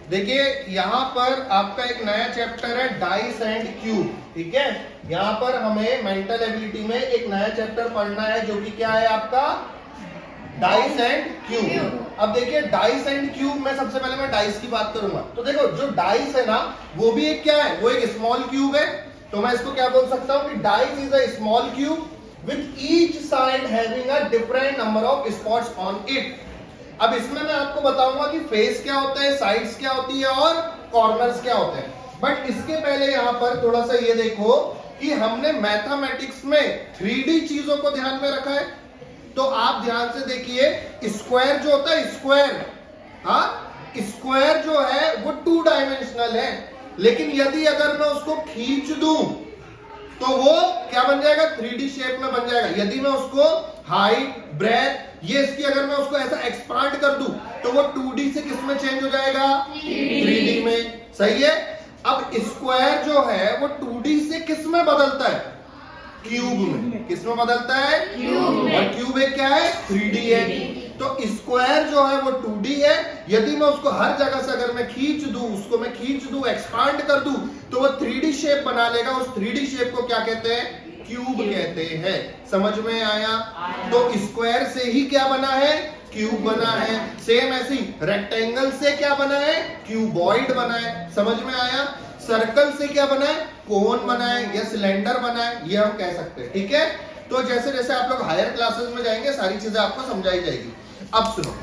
देखिए यहाँ पर आपका एक नया चैप्टर है डाइस एंड क्यूब, ठीक है। यहाँ पर हमें मेंटल एबिलिटी में एक नया चैप्टर पढ़ना है जो कि क्या है आपका डाइस एंड क्यूब। अब देखिए डाइस एंड क्यूब में सबसे पहले मैं डाइस की बात करूंगा। तो देखो जो डाइस है ना वो भी एक क्या है, वो एक स्मॉल क्यूब है। तो मैं इसको क्या बोल सकता हूं कि dice is a small cube with each side having a different number of spots on it. अब इसमें मैं आपको बताऊंगा कि फेस क्या होता है, साइड्स क्या होती है और कॉर्नर्स क्या होते हैं। बट इसके पहले यहां पर थोड़ा सा ये देखो कि हमने मैथमेटिक्स में 3D चीजों को ध्यान में रखा है। तो आप ध्यान से देखिए, स्क्वायर जो होता है स्क्वायर, हाँ स्क्वायर जो है वो 2 डायमेंशनल है, लेकिन यदि अगर मैं उसको खींच दूं तो वो क्या बन जाएगा, 3D शेप में बन जाएगा। यदि मैं उसको हाइट ब्रेथ ये इसकी अगर मैं उसको ऐसा एक्सपांड कर दूं तो वो 2D से किस में चेंज हो जाएगा, 3D में। सही है। अब स्क्वायर जो है वो 2D से किस में बदलता है, क्यूब में। किस में बदलता है, क्यूब में। और क्यूब एक क्या है, 3D है। तो स्क्वायर जो है वो 2D है। यदि मैं उसको हर जगह से अगर मैं खींच दूं, उसको मैं खींच दूं एक्सपांड कर दूं तो वो 3D शेप बना लेगा। उस 3D शेप को क्या कहते हैं, क्यूब कहते हैं। समझ में आया। तो स्क्वायर से ही क्या बना है, क्यूब बना है। सेम ऐसी रेक्टेंगल से क्या बना है, क्यूबॉइड बना है। समझ में आया। सर्कल से क्या बना है, कोन बना है या सिलेंडर बना है, ये हम कह सकते हैं। ठीक है। तो जैसे जैसे आप लोग हायर क्लासेस में जाएंगे सारी चीजें आपको समझाई जाएगी। अब सुनो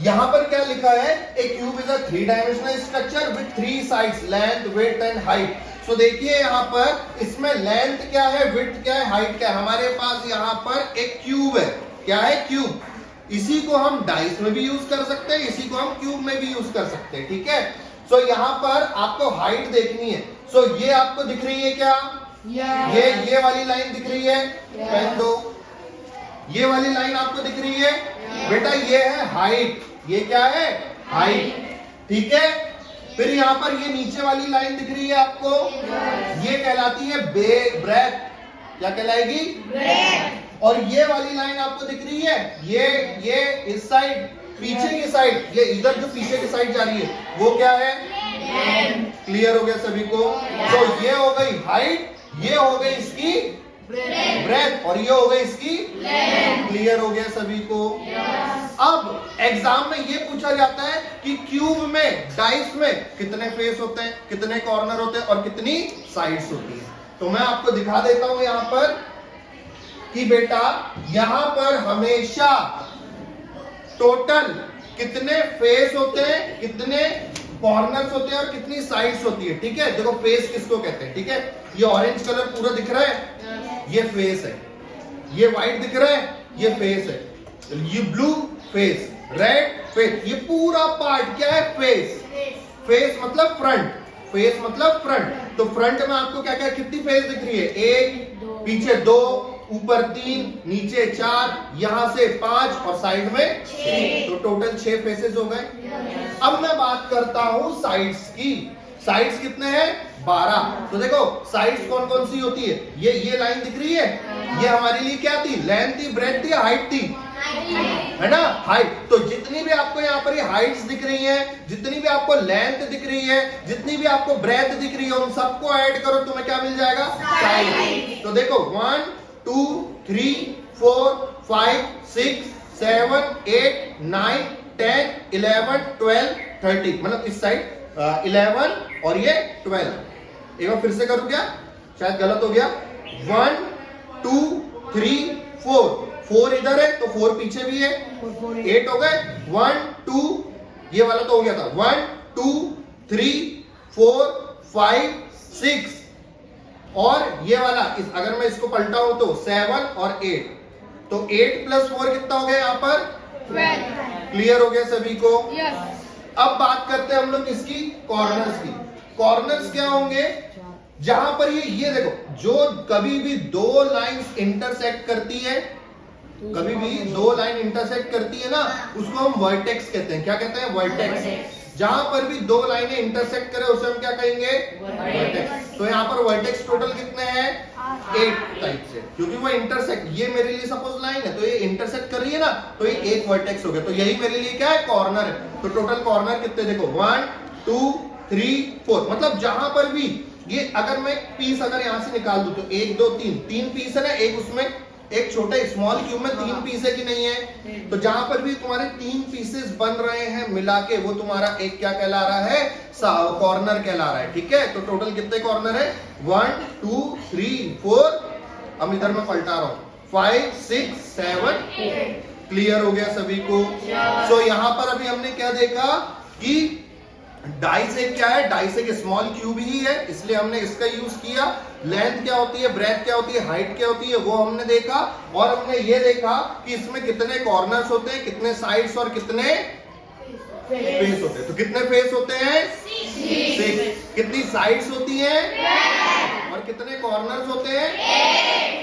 यहां पर क्या लिखा है, a cube is a 3 dimensional structure with 3 sides length width and height. So देखिए यहाँ पर इसमें लेंथ क्या है, विड्थ क्या है, हाइट क्या है। हमारे पास यहाँ पर एक क्यूब है। क्या है, क्यूब। इसी को हम डाइस में भी यूज कर सकते हैं, इसी को हम क्यूब में भी यूज कर सकते हैं। ठीक है। सो यहाँ पर आपको हाइट देखनी है। सो ये आपको दिख रही है क्या, ये वाली लाइन दिख रही है, पेन दो। ये वाली लाइन आपको दिख रही है बेटा, ये है हाइट। ये क्या है, हाइट। ठीक है। फिर यहाँ पर ये नीचे वाली लाइन दिख रही है आपको, ये कहलाती है ब्रेथ। क्या कहलाएगी, ब्रेथ। और ये वाली लाइन आपको दिख रही है, ये इस साइड पीछे की साइड, ये इधर जो पीछे की साइड जा रही है वो क्या है, क्लियर हो गया सभी को। तो ये हो गई हाइट, ये हो गई इसकी ब्रेथ और ये हो गई इसकी लेंथ। क्लियर हो गया सभी को। अब एग्जाम में ये पूछा जाता है कि क्यूब में, डाइस में कितने फेस होते हैं, कितने कॉर्नर होते हैं और कितनी साइड्स होती है। तो मैं आपको दिखा देता हूं यहां पर कि बेटा यहां पर हमेशा टोटल कितने फेस होते हैं, कितने कॉर्नर्स होते हैं और कितनी साइड्स होती है। ठीक है। देखो फेस किसको कहते हैं। ठीक है। ये ऑरेंज कलर पूरा दिख रहा है, ये फेस है। ये व्हाइट दिख रहा है, ये फेस है। ये ब्लू फेस, रेड फेस, ये पूरा पार्ट क्या है, फेस। फेस मतलब फ्रंट, फेस मतलब फ्रंट। तो फ्रंट में आपको क्या क्या कितनी फेस दिख रही है, 1, पीछे 2, ऊपर 3, नीचे 4, यहां से 5 और साइड में 6। तो टोटल 6 फेसेस हो गए। अब मैं बात करता हूं साइड्स की। साइड्स कितने हैं, 12। तो देखो साइड्स कौन कौन सी होती है, ये लाइन दिख रही है, ये हमारे लिए क्या थी, लेंथ थी, ब्रेथ थी, हाइट थी, है ना, हाइट। तो जितनी भी आपको यहाँ पर ये हाइट्स दिख रही हैं, जितनी भी आपको लेंथ दिख रही है, जितनी भी आपको ब्रेथ दिख रही है, उन सबको ऐड करो तुम्हें क्या मिल जाएगा, साइड। तो देखो 1 2 3 4 5 6 7 8 9 10 11 12 13, मतलब इस साइड 11 और ये 12। एक बार फिर से करूं क्या, शायद गलत हो गया। 1 2 3 4 इधर है तो 4 पीछे भी है, 8 हो गए। 1 2 ये वाला तो हो गया था, 1 2 3 4 5 6 और ये वाला अगर मैं इसको पलटाऊं तो 7 और 8। तो 8 + 4 कितना हो गया यहाँ पर, 12। क्लियर हो गया सभी को। अब बात करते हैं हम लोग इसकी कॉर्नर्स की। कॉर्नर्स क्या होंगे, जहां पर ये देखो, जो कभी भी 2 लाइंस इंटरसेक्ट करती है, कभी भी 2 लाइन इंटरसेक्ट करती है ना, उसको हम वर्टेक्स कहते हैं। क्या कहते हैं, वर्टेक्स। जहां पर भी दो लाइनें इंटरसेक्ट करें उसे हम क्या कहेंगे, वर्टेक्स। तो यहाँ पर वर्टेक्स टोटल कितने हैं, 8 टाइप से, क्योंकि वो इंटरसेक्ट, ये मेरे लिए सपोज लाइन है तो ये इंटरसेक्ट कर रही है ना, तो ये एक वर्टेक्स हो गया, तो यही मेरे लिए क्या है, कॉर्नर है। तो टोटल कॉर्नर कितने, देखो 1 2 3 4, मतलब जहां पर भी ये, अगर मैं पीस अगर यहां से निकाल दूं तो 1 2 3 पीस है ना, एक उसमें एक छोटे स्मॉल क्यूब में 3 पीस है कि नहीं है, तो जहां पर भी तुम्हारे 3 पीसेस बन रहे हैं मिला के, वो तुम्हारा एक क्या कहला रहा है, कॉर्नर कहला रहा है, ठीक है। तो टोटल कितने कॉर्नर है, 1 2 3 4, अब इधर मैं पलटा रहा हूं, 5 6 7 8। क्लियर हो गया सभी को। सो यहां पर अभी हमने क्या देखा कि डाइसेक क्या है, डाइसेक स्मॉल क्यूब ही है, इसलिए हमने इसका यूज किया। लेंथ क्या होती है, ब्रेथ क्या होती है, हाइट क्या होती है, वो हमने देखा। और हमने ये देखा कि इसमें कितने कॉर्नर्स होते हैं, कितने साइड्स और कितने फेस होते हैं। तो कितने फेस होते हैं, 6। कितनी साइड्स होती हैं, और कितने कॉर्नर्स होते हैं,